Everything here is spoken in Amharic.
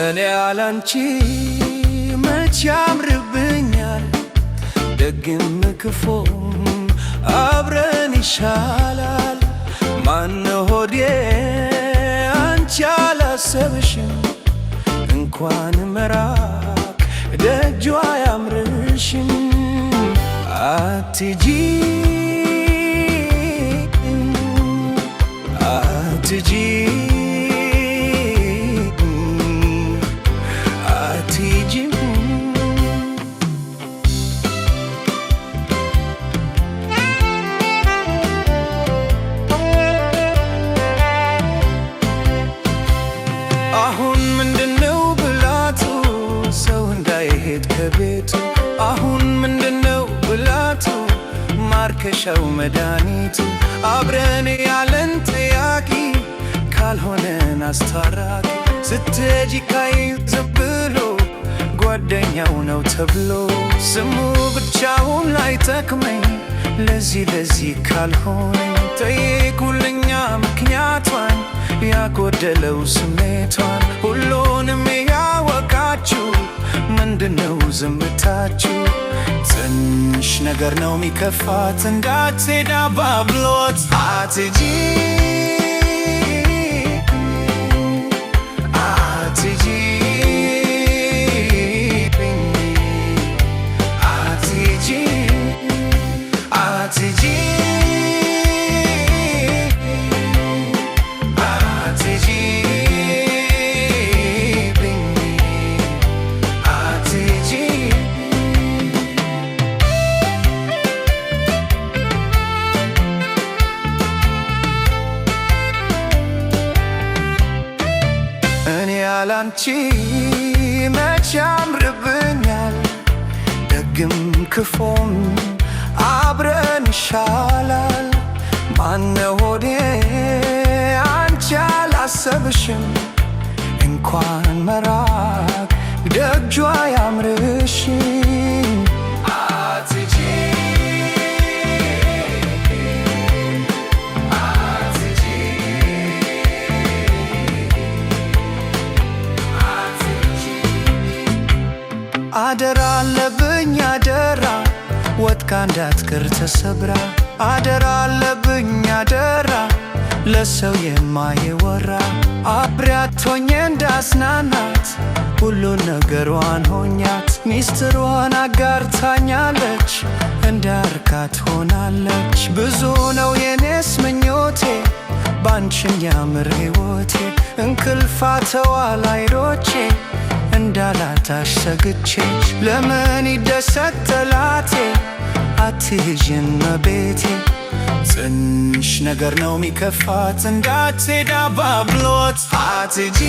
እኔ ያላንቺ መች ያምርብኛል፣ ደግም ክፉም አብረን ይሻላል። ማነው ሆዴ አንቺ አላሰብሽም፣ እንኳን መራቅ ደጇ አያምርሽም። አትጂ አትጂ አሁን ምንድነው ብላቱ ሰው እንዳይሄድ ከቤቱ? አሁን ምንድነው ብላቱ ማርከሻው መድኃኒቱ? አብረን ያለን ጠያቂ ካልሆነን አስታራቂ። ስትሄጂ ካይን ዝም ብሎ ጓደኛው ነው ተብሎ ስሙ ብቻውን ላይጠቅመኝ። ለዚህ ካልሆነ ጠይቁልኛ ምክንያቷን ያጎደለው ስሜቷን። ሁሉንም ያወቃችሁ ምንድነው ዝምታችሁ? ትንሽ ነገር ነው ሚከፋት እንዳትሄድ አባብሎት። አትጂ አትጂ አትጂ አትጂ ያላንቺ መች ያምርብኛል፣ ደግም ክፉም አብረን ይሻላል። ማነው ሆዴ አንቺ አላሰብሽም፣ እንኳን መራቅ ደጇ አያምርሽም። አትጂ አደራ አለብኝ አደራ ወጥ ካንዳትቀር ተሰብራ። አደራ አለብኝ አደራ ለሰው የማይወራ። አብሬያት ሆኜ እንዳስናናት ሁሉን ነገሯን ሆኛት። ሚስጥሯን አጋርታኛለች እንዳርካት ሆናለች። ብዙ ነው የኔስ ምኞቴ ባንቺ እንዲያምር ሕይወቴ። እንቅልፋተዋል አይኖቼ እንዳላጣሽ ሰግቼ። ለምን ይደሰት ጠላቴ አትሂጂን ቤቴ። ትንሽ ነገር ነው ሚከፋት እንዳትሄድ አባብሎት። አትጂ